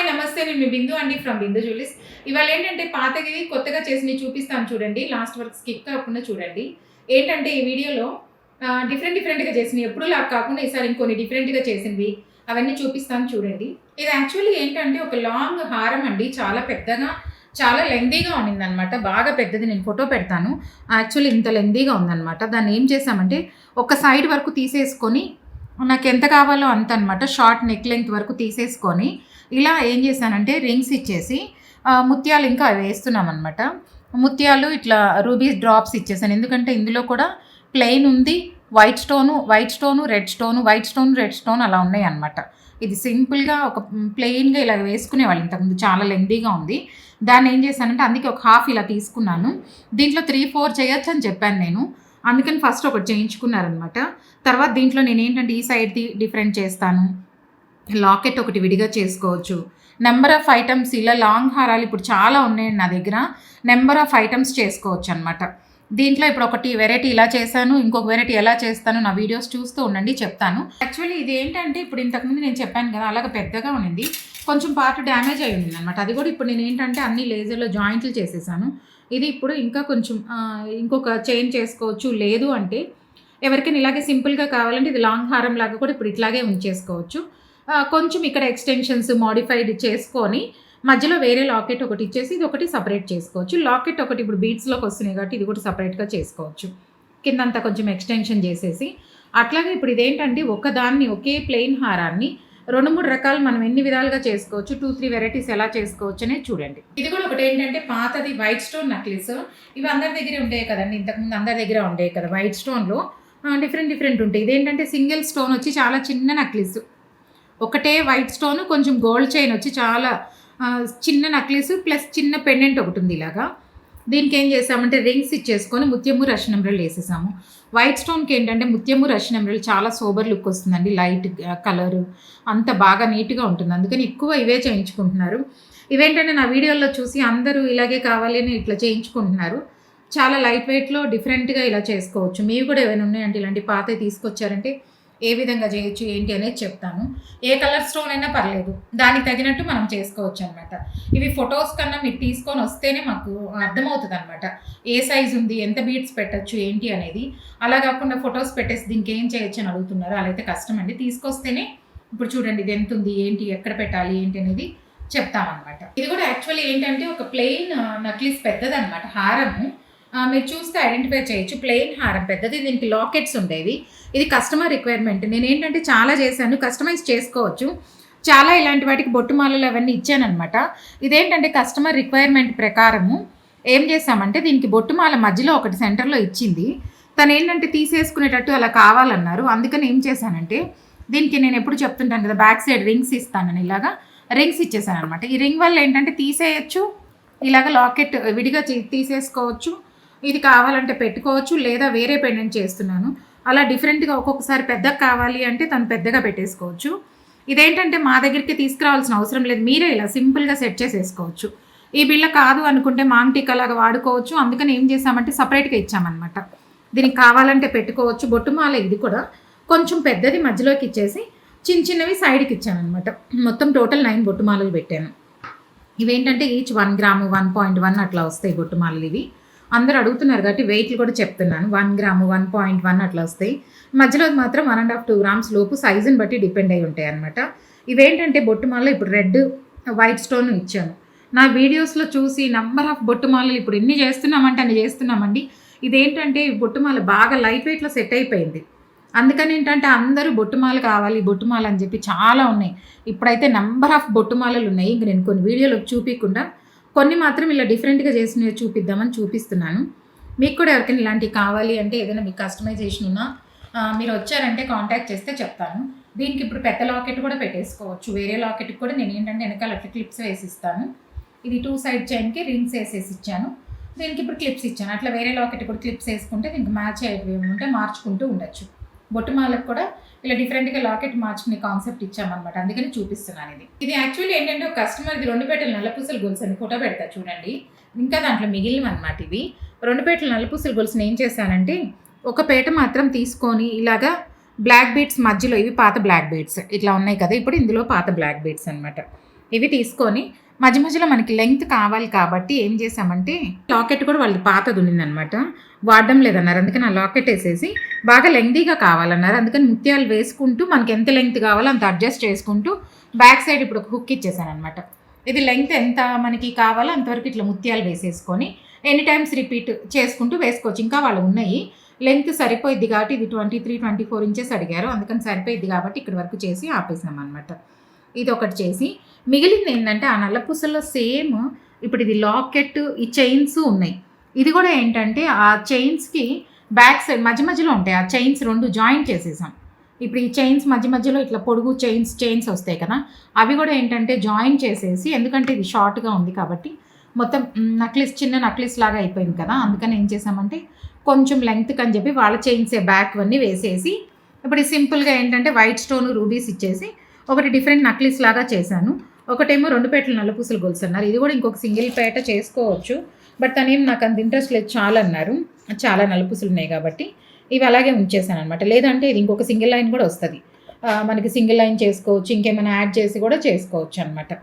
Hi నమస్తే, నేను మీ బిందు అండి ఫ్రమ్ బిందు జ్యువెలర్స్. ఇవాళ ఏంటంటే పాతవి కొత్తగా చేసినవి చూపిస్తాను చూడండి. లాస్ట్ వరకు స్కిప్ కాకుండా చూడండి. ఏంటంటే ఈ వీడియోలో డిఫరెంట్‌గా చేసినవి ఎప్పుడులా కాకుండా ఈసారి ఇంకొన్ని డిఫరెంట్‌గా చేసినవి అవన్నీ చూపిస్తాను చూడండి. ఇది యాక్చువల్లీ ఏంటంటే ఒక లాంగ్ హారం అండి. చాలా పెద్దగా, చాలా లెంగ్తీగా ఉండిందనమాట. బాగా పెద్దది, నేను ఫోటో పెడతాను. యాక్చువల్లీ ఇంత లెంగ్తీగా ఉందనమాట. దాన్ని ఏం చేసామంటే ఒక సైడ్ వరకు తీసేసుకొని, నాకు ఎంత కావాలో అంత అనమాట, షార్ట్ నెక్ లెంగ్త్ వరకు తీసేసుకొని ఇలా ఏం చేశానంటే రింగ్స్ ఇచ్చేసి ముత్యాలు ఇంకా వేస్తున్నాం అనమాట. ముత్యాలు ఇట్లా రూబీస్ డ్రాప్స్ ఇచ్చేసాను. ఎందుకంటే ఇందులో కూడా ప్లెయిన్ ఉంది, వైట్ స్టోను, రెడ్ స్టోన్ అలా ఉన్నాయి అనమాట. ఇది సింపుల్గా ఒక ప్లెయిన్గా ఇలా వేసుకునేవాళ్ళు ఇంతకుముందు, చాలా లెంగ్తీగా ఉంది. దాన్ని ఏం చేశానంటే అందుకే ఒక హాఫ్ ఇలా తీసుకున్నాను. దీంట్లో 3-4 చేయొచ్చు అని చెప్పాను నేను, అందుకని ఫస్ట్ ఒకటి చేయించుకున్నారనమాట. తర్వాత దీంట్లో నేను ఏంటంటే ఈ సైడ్ది డిఫరెంట్ చేస్తాను. లాకెట్ ఒకటి విడిగా చేసుకోవచ్చు. నెంబర్ ఆఫ్ ఐటమ్స్, ఇలా లాంగ్ హారాలు ఇప్పుడు చాలా ఉన్నాయండి నా దగ్గర. నెంబర్ ఆఫ్ ఐటమ్స్ చేసుకోవచ్చు అనమాట. దీంట్లో ఇప్పుడు ఒకటి వెరైటీ ఇలా చేశాను, ఇంకొక వెరైటీ ఎలా చేస్తాను, నా వీడియోస్ చూస్తూ ఉండండి, చెప్తాను. యాక్చువల్లీ ఇది ఏంటంటే ఇప్పుడు ఇంతకుముందు నేను చెప్పాను కదా, అలాగ పెద్దగా ఉన్నింది, కొంచెం పార్ట్ డ్యామేజ్ అయి ఉంది అనమాట. అది కూడా ఇప్పుడు నేను ఏంటంటే అన్ని లేజర్లో జాయింట్లు చేసేసాను. ఇది ఇప్పుడు ఇంకా కొంచెం ఇంకొక చైన్ చేసుకోవచ్చు. లేదు అంటే ఎవరికైనా ఇలాగే సింపుల్గా కావాలంటే ఇది లాంగ్ హారం లాగా కూడా ఇప్పుడు ఇట్లాగే ఉంచేసుకోవచ్చు. కొంచెం ఇక్కడ ఎక్స్టెన్షన్స్ మోడిఫైడ్ చేసుకొని మధ్యలో వేరే లాకెట్ ఒకటి ఇచ్చేసి ఇది ఒకటి సపరేట్ చేసుకోవచ్చు. లాకెట్ ఒకటి ఇప్పుడు బీట్స్లోకి వస్తున్నాయి కాబట్టి ఇది కూడా సపరేట్గా చేసుకోవచ్చు. కిందంతా కొంచెం ఎక్స్టెన్షన్ చేసేసి అట్లాగే ఇప్పుడు ఇదేంటంటే ఒకదాన్ని, ఒకే ప్లెయిన్ హారాన్ని 2-3 రకాలు మనం ఎన్ని విధాలుగా చేసుకోవచ్చు, 2-3 వెరైటీస్ ఎలా చేసుకోవచ్చు అనేది చూడండి. ఇది కూడా ఒకటి ఏంటంటే పాతది వైట్ స్టోన్ నెక్లెస్. ఇవి అందరి దగ్గర ఉంటాయి కదండి, ఇంతకుముందు అందరి దగ్గర ఉండేవి కదా వైట్ స్టోన్లో. డిఫరెంట్ ఉంటాయి. ఇదేంటంటే సింగిల్ స్టోన్ వచ్చి చాలా చిన్న నెక్లెస్, ఒకటే వైట్ స్టోన్, కొంచెం గోల్డ్ చైన్ వచ్చి చాలా చిన్న నెక్లెస్ ప్లస్ చిన్న పెండెంట్ ఒకటి ఉంది ఇలాగా. దీనికి ఏం చేసామంటే రింగ్స్ ఇచ్చేసుకొని ముత్యము రష్ నెంబర్లు వేసేసాము. వైట్ స్టోన్కి ఏంటంటే ముత్యము రష్ నెంబర్లు చాలా సోబర్ లుక్ వస్తుందండి, లైట్ కలరు అంత బాగా నీట్గా ఉంటుంది. అందుకని ఎక్కువ ఇవే చేయించుకుంటున్నారు. ఇవేంటంటే నా వీడియోలో చూసి అందరూ ఇలాగే కావాలి అని ఇట్లా చేయించుకుంటున్నారు. చాలా లైట్ వెయిట్లో డిఫరెంట్గా ఇలా చేసుకోవచ్చు. మీరు కూడా ఏమైనా ఉన్నాయంటే ఇలాంటి పాతవి తీసుకొచ్చారంటే ఏ విధంగా చేయొచ్చు ఏంటి అనేది చెప్తాను. ఏ కలర్ స్టోన్ అయినా పర్లేదు, దానికి తగినట్టు మనం చేసుకోవచ్చు అనమాట. ఇవి ఫొటోస్ కన్నా మీరు తీసుకొని వస్తేనే మాకు అర్థమవుతుంది అనమాట, ఏ సైజు ఉంది, ఎంత బీట్స్ పెట్టచ్చు ఏంటి అనేది. అలా కాకుండా ఫొటోస్ పెట్టేసి దీనికి ఏం చేయొచ్చు అని అడుగుతున్నారు, అలా అయితే కష్టం అండి. తీసుకొస్తేనే ఇప్పుడు చూడండి ఇది ఎంత ఉంది, ఏంటి, ఎక్కడ పెట్టాలి ఏంటి అనేది చెప్తామన్నమాట. ఇది కూడా యాక్చువల్లీ ఏంటంటే ఒక ప్లెయిన్ నెక్లెస్ పెద్దదన్నమాట, హారము. మీరు చూస్తే ఐడెంటిఫై చేయొచ్చు, ప్లెయిన్ హారం పెద్దది. దీనికి లాకెట్స్ ఉండేవి. ఇది కస్టమర్ రిక్వైర్మెంట్. నేను ఏంటంటే చాలా చేశాను, కస్టమైజ్ చేసుకోవచ్చు. చాలా ఇలాంటి వాటికి బొట్టుమాలలు అవన్నీ ఇచ్చానమాట. ఇదేంటంటే కస్టమర్ రిక్వైర్మెంట్ ప్రకారము ఏం చేసామంటే దీనికి బొట్టుమాల మధ్యలో ఒకటి సెంటర్లో ఇచ్చింది. తను ఏంటంటే తీసేసుకునేటట్టు అలా కావాలన్నారు. అందుకని ఏం చేశానంటే దీనికి నేను ఎప్పుడు చెప్తుంటాను కదా, బ్యాక్ సైడ్ రింగ్స్ ఇస్తానని, ఇలాగా రింగ్స్ ఇచ్చేసాను అనమాట. ఈ రింగ్ వల్ల ఏంటంటే తీసేయచ్చు, ఇలాగ లాకెట్ విడిగా తీసేసుకోవచ్చు. ఇది కావాలంటే పెట్టుకోవచ్చు, లేదా వేరే పెండెంట్ చేస్తున్నాను అలా డిఫరెంట్గా. ఒక్కొక్కసారి పెద్దగా కావాలి అంటే తను పెద్దగా పెట్టేసుకోవచ్చు. ఇదేంటంటే మా దగ్గరికి తీసుకురావాల్సిన అవసరం లేదు, మీరే ఇలా సింపుల్గా సెట్ చేసేసుకోవచ్చు. ఈ బిళ్ళ కాదు అనుకుంటే మాంగ్టిక్ అలాగా వాడుకోవచ్చు. అందుకని ఏం చేసామంటే సపరేట్గా ఇచ్చామన్నమాట. దీనికి కావాలంటే పెట్టుకోవచ్చు. బొట్టుమాల ఇది కూడా కొంచెం పెద్దది మధ్యలోకి ఇచ్చేసి చిన్నవి సైడ్కి ఇచ్చానమాట. మొత్తం టోటల్ 9 బొట్టుమాలలు పెట్టాను. ఇవేంటంటే ఈచ్ 1 గ్రాము 1.1 అట్లా వస్తాయి బొట్టుమాలలు. ఇవి అందరూ అడుగుతున్నారు కాబట్టి వెయిట్లు కూడా చెప్తున్నాను. 1 గ్రాము 1.1 అట్లా వస్తాయి. మధ్యలో మాత్రం 1.5-2 గ్రామ్స్ లోపు సైజుని బట్టి డిపెండ్ అయి ఉంటాయి అనమాట. ఇవేంటంటే బొట్టుమాలలో ఇప్పుడు రెడ్, వైట్ స్టోన్ ఇచ్చాను. నా వీడియోస్లో చూసి నెంబర్ ఆఫ్ బొట్టుమాలలు ఇప్పుడు ఎన్ని చేస్తున్నామంటే అన్ని చేస్తున్నామండి. ఇదేంటంటే బొట్టుమాల బాగా లైట్ వెయిట్లో సెట్ అయిపోయింది. అందుకని ఏంటంటే అందరూ బొట్టుమాల కావాలి, బొట్టుమాల అని చెప్పి చాలా ఉన్నాయి. ఇప్పుడైతే నెంబర్ ఆఫ్ బొట్టుమాలలు ఉన్నాయి. ఇంక నేను కొన్ని వీడియోలో చూపించకుండా కొన్ని మాత్రం ఇలా డిఫరెంట్గా చేసినవి చూపిద్దామని చూపిస్తున్నాను. మీకు కూడా ఎవరికైనా ఇలాంటివి కావాలి అంటే, ఏదైనా మీకు కస్టమైజేషన్ ఉన్నా మీరు వచ్చారంటే కాంటాక్ట్ చేస్తే చెప్తాను. దీనికి ఇప్పుడు పెద్ద లాకెట్ కూడా పెట్టేసుకోవచ్చు. వేరే లాకెట్కి కూడా నేను ఏంటంటే వెనకాల అట్లా క్లిప్స్ వేసిస్తాను. ఇది 2 సైడ్ చైన్కి రింగ్స్ వేసేసి ఇచ్చాను. దీనికి ఇప్పుడు క్లిప్స్ ఇచ్చాను. అట్లా వేరే లాకెట్ కూడా క్లిప్స్ వేసుకుంటే దీనికి మ్యాచ్ అయ్యేవి ఉంటే మార్చుకుంటూ ఉండొచ్చు. బొట్టుమాలకు కూడా ఇలా డిఫరెంట్గా లాకెట్ మార్చుకునే కాన్సెప్ట్ ఇచ్చామన్నమాట. అందుకని చూపిస్తున్నాను. ఇది యాక్చువల్లీ ఏంటంటే ఒక కస్టమర్ది 2 పేటల నల్లపూసల గొలుసు అని ఫోటో పెడతా చూడండి. ఇంకా దాంట్లో మిగిలిన అనమాట. ఇవి 2 పేటల నల్లపూసల గొలుసుని ఏం చేశానంటే ఒక పేట మాత్రం తీసుకొని ఇలాగా బ్లాక్ బీడ్స్ మధ్యలో, ఇవి పాత బ్లాక్ బీడ్స్ ఇట్లా ఉన్నాయి కదా, ఇప్పుడు ఇందులో పాత బ్లాక్ బీడ్స్ అనమాట. ఇవి తీసుకొని మధ్య మధ్యలో మనకి లెంగ్త్ కావాలి కాబట్టి ఏం చేసామంటే లాకెట్ కూడా వాళ్ళది పాతది ఉండిందనమాట, వాడడం లేదన్నారు. అందుకని ఆ లాకెట్ వేసేసి బాగా లెంగ్తీగా కావాలన్నారు. అందుకని ముత్యాలు వేసుకుంటూ మనకి ఎంత లెంగ్త్ కావాలో అంత అడ్జస్ట్ చేసుకుంటూ బ్యాక్ సైడ్ ఇప్పుడు ఒక హుక్ ఇచ్చేసాను అనమాట. ఇది లెంగ్త్ ఎంత మనకి కావాలో అంతవరకు ఇట్లా ముత్యాలు వేసేసుకొని ఎనీ టైమ్స్ రిపీట్ చేసుకుంటూ వేసుకోవచ్చు. ఇంకా వాళ్ళు ఉన్నాయి, లెంగ్త్ సరిపోయిద్ది కాబట్టి ఇది 23-24 ఇంచెస్ అడిగారు, అందుకని సరిపోయిద్ది కాబట్టి ఇక్కడ వరకు చేసి ఆపేసాం అనమాట. ఇది ఒకటి చేసి మిగిలింది ఏంటంటే ఆ నల్లపూసల్లో సేమ్ ఇప్పుడు ఇది లాకెట్, ఈ చైన్స్ ఉన్నాయి. ఇది కూడా ఏంటంటే ఆ చైన్స్కి బ్యాక్ సైడ్ మధ్య మధ్యలో ఉంటాయి, ఆ చైన్స్ 2 జాయింట్ చేసేసాం. ఇప్పుడు ఈ చైన్స్ మధ్య మధ్యలో ఇట్లా పొడుగు చైన్స్ వస్తాయి కదా, అవి కూడా ఏంటంటే జాయిన్ చేసేసి, ఎందుకంటే ఇది షార్ట్గా ఉంది కాబట్టి మొత్తం చిన్న నక్లిస్ లాగా అయిపోయింది కదా, అందుకని ఏం చేసామంటే కొంచెం లెంగ్త్ అని చెప్పి వాళ్ళ చైన్సే బ్యాక్ అన్నీ వేసేసి ఇప్పుడు సింపుల్గా ఏంటంటే వైట్ స్టోన్ రూబీస్ ఇచ్చేసి ఒకటి డిఫరెంట్ నక్లిస్ లాగా చేశాను. ఒకటేమో 2 పేటలు నల్లపూసలు గొలుసు అన్నారు, ఇది కూడా ఇంకొక సింగిల్ పేట చేసుకోవచ్చు, బట్ తనేం నాకు అంత ఇంట్రెస్ట్ లేదు, చాలా అన్నారు, చాలా నల్లపూసలు ఉన్నాయి కాబట్టి ఇవి అలాగే ఉంచేసాను అనమాట. లేదంటే ఇది ఇంకొక సింగిల్ లైన్ కూడా వస్తుంది, మనకి సింగిల్ లైన్ చేసుకోవచ్చు, ఇంకేమైనా యాడ్ చేసి కూడా చేసుకోవచ్చు అనమాట.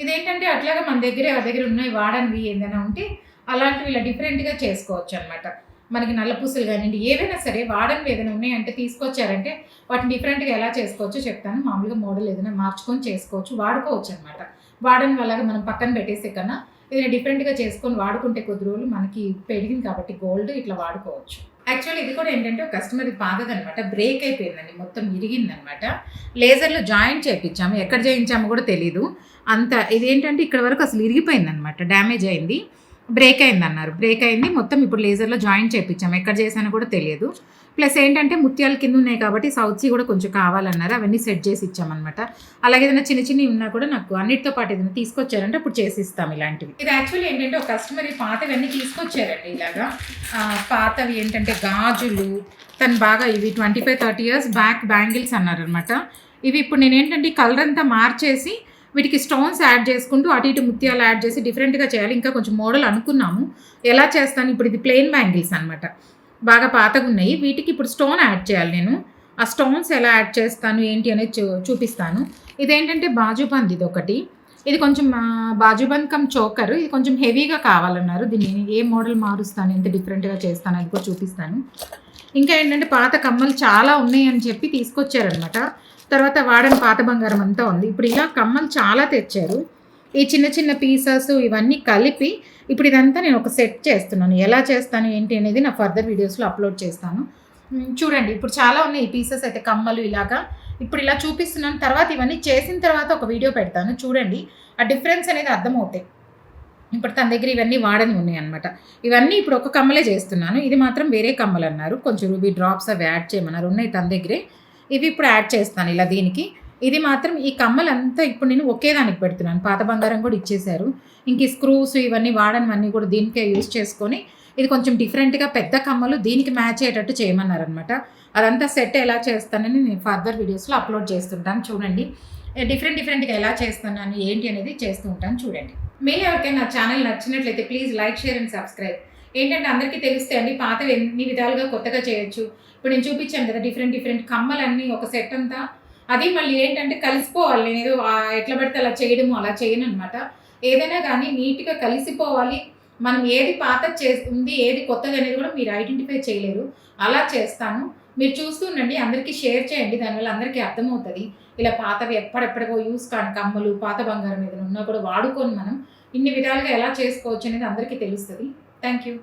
ఇదేంటంటే అట్లాగా మన దగ్గర ఉన్నాయి వాడనివి ఏదైనా ఉంటే అలాంటివి ఇలా డిఫరెంట్గా చేసుకోవచ్చు అనమాట. మనకి నల్లపూసలు కానివ్వండి ఏవైనా సరే వాడనివి ఏదైనా ఉన్నాయంటే తీసుకొచ్చారంటే వాటిని డిఫరెంట్గా ఎలా చేసుకోవచ్చో చెప్తాను. మామూలుగా మోడల్ ఏదైనా మార్చుకొని చేసుకోవచ్చు, వాడుకోవచ్చు అనమాట. వాడని వల్లగా మనం పక్కన పెట్టేసే కన్నా ఏదైనా డిఫరెంట్గా చేసుకొని వాడుకుంటే కొద్ది రోజులు మనకి పెరిగింది కాబట్టి గోల్డ్ ఇట్లా వాడుకోవచ్చు. యాక్చువల్లీ ఇది కూడా ఏంటంటే కస్టమర్ పాతదనమాట, బ్రేక్ అయిపోయిందండి, మొత్తం ఇరిగిందనమాట. లేజర్లో జాయింట్ చేయించాము, ఎక్కడ చేయించామో కూడా తెలీదు అంత. ఇదేంటంటే ఇక్కడ వరకు అసలు ఇరిగిపోయిందనమాట, డ్యామేజ్ అయింది, బ్రేక్ అయిందన్నారు. బ్రేక్ అయింది మొత్తం, ఇప్పుడు లేజర్లో జాయింట్ చేయించాము, ఎక్కడ చేశానో కూడా తెలియదు. ప్లస్ ఏంటంటే ముత్యాలు కింద ఉన్నాయి కాబట్టి సౌత్ సీ కూడా కొంచెం కావాలన్నారు, అవన్నీ సెట్ చేసి ఇచ్చామన్నమాట. అలాగే ఏదైనా చిన్నవి ఉన్నా కూడా నాకు అన్నిటితో పాటు ఏదైనా తీసుకొచ్చారంటే అప్పుడు చేసిస్తాం ఇలాంటివి. ఇది యాక్చువల్లీ ఏంటంటే ఒక కస్టమర్ పాతవన్నీ తీసుకొచ్చారండి, ఇలాగా పాతవి ఏంటంటే గాజులు, తను బాగా ఇవి 25-30 ఇయర్స్ బ్యాక్ బ్యాంగిల్స్ అన్నారనమాట. ఇవి ఇప్పుడు నేను ఏంటంటే కలర్ అంతా మార్చేసి వీటికి స్టోన్స్ యాడ్ చేసుకుంటూ అటు ఇటు ముత్యాలు యాడ్ చేసి డిఫరెంట్గా చేయాలి. ఇంకా కొంచెం మోడల్ అనుకున్నాము, ఎలా చేస్తాను. ఇప్పుడు ఇది ప్లెయిన్ బ్యాంగిల్స్ అనమాట, బాగా పాతగా ఉన్నాయి, వీటికి ఇప్పుడు స్టోన్ యాడ్ చేయాలి. నేను ఆ స్టోన్స్ ఎలా యాడ్ చేస్తాను ఏంటి అనేది చూపిస్తాను. ఇదేంటంటే బాజుబంద్, ఇది ఒకటి, ఇది కొంచెం బాజుబంద్ కమ్ చోకర్, ఇది కొంచెం హెవీగా కావాలన్నారు. దీన్ని ఏ మోడల్ మారుస్తాను, ఎంత డిఫరెంట్గా చేస్తాను అది కూడా చూపిస్తాను. ఇంకా ఏంటంటే పాత కమ్మలు చాలా ఉన్నాయి అని చెప్పి తీసుకొచ్చారనమాట. తర్వాత వాడని పాత బంగారం అంతా ఉంది. ఇప్పుడు ఇలా కమ్మలు చాలా తెచ్చారు, ఈ చిన్న పీసెస్ ఇవన్నీ కలిపి ఇప్పుడు ఇదంతా నేను ఒక సెట్ చేస్తున్నాను. ఎలా చేస్తాను ఏంటి అనేది నా ఫర్దర్ వీడియోస్లో అప్లోడ్ చేస్తాను. చూడండి ఇప్పుడు చాలా ఉన్నాయి ఈ పీసెస్ అయితే, కమ్మలు ఇలాగా ఇప్పుడు ఇలా చూపిస్తున్నాను. తర్వాత ఇవన్నీ చేసిన తర్వాత ఒక వీడియో పెడతాను, చూడండి ఆ డిఫరెన్స్ అనేది అర్థమవుతాయి. ఇప్పుడు తన దగ్గర ఇవన్నీ వాడని ఉన్నాయి అనమాట. ఇవన్నీ ఇప్పుడు ఒక కమ్మలే చేస్తున్నాను, ఇది మాత్రం వేరే కమ్మలు అన్నారు, కొంచెం రూబీ డ్రాప్స్ అవి యాడ్ చేయమన్నారు, ఉన్నాయి తన దగ్గరే. ఇవి ఇప్పుడు యాడ్ చేస్తాను ఇలా దీనికి. ఇది మాత్రం ఈ కమ్మలంతా ఇప్పుడు నేను ఒకే దానికి పెడుతున్నాను, పాత బంగారం కూడా ఇచ్చేశారు. ఇంక ఈ స్క్రూస్ ఇవన్నీ వాడనివన్నీ కూడా దీనికే యూజ్ చేసుకొని ఇది కొంచెం డిఫరెంట్గా పెద్ద కమ్మలు దీనికి మ్యాచ్ అయ్యేటట్టు చేయమన్నారనమాట. అదంతా సెట్ ఎలా చేస్తానని నేను ఫర్దర్ వీడియోస్లో అప్లోడ్ చేస్తుంటాను. చూడండి డిఫరెంట్గా ఎలా చేస్తున్నాను ఏంటి అనేది చేస్తూ ఉంటాను. చూడండి మీరు ఎవరికైనా నా ఛానల్ నచ్చినట్లయితే please like, share and subscribe. ఏంటంటే అందరికీ తెలుస్తాయి అండి పాతవి ఎన్ని విధాలుగా కొత్తగా చేయొచ్చు. ఇప్పుడు నేను చూపించాను కదా డిఫరెంట్ కమ్మలన్నీ ఒక సెట్ అంతా, అది మళ్ళీ ఏంటంటే కలిసిపోవాలి. నేను ఏదో ఎట్లా పడితే అలా చేయడము అలా చేయను అనమాట. ఏదైనా కానీ నీట్గా కలిసిపోవాలి. మనం ఏది పాత ఉంది ఏది కొత్తది అనేది కూడా మీరు ఐడెంటిఫై చేయలేరు, అలా చేస్తాను. మీరు చూస్తూ ఉండండి, అందరికీ షేర్ చేయండి, దానివల్ల అందరికీ అర్థమవుతుంది. ఇలా పాతవి ఎప్పటికో యూస్ కాని కమ్మలు, పాత బంగారం ఏదైనా ఉన్నా కూడా వాడుకొని మనం ఇన్ని విధాలుగా ఎలా చేసుకోవచ్చు అనేది అందరికీ తెలుస్తుంది. Thank you.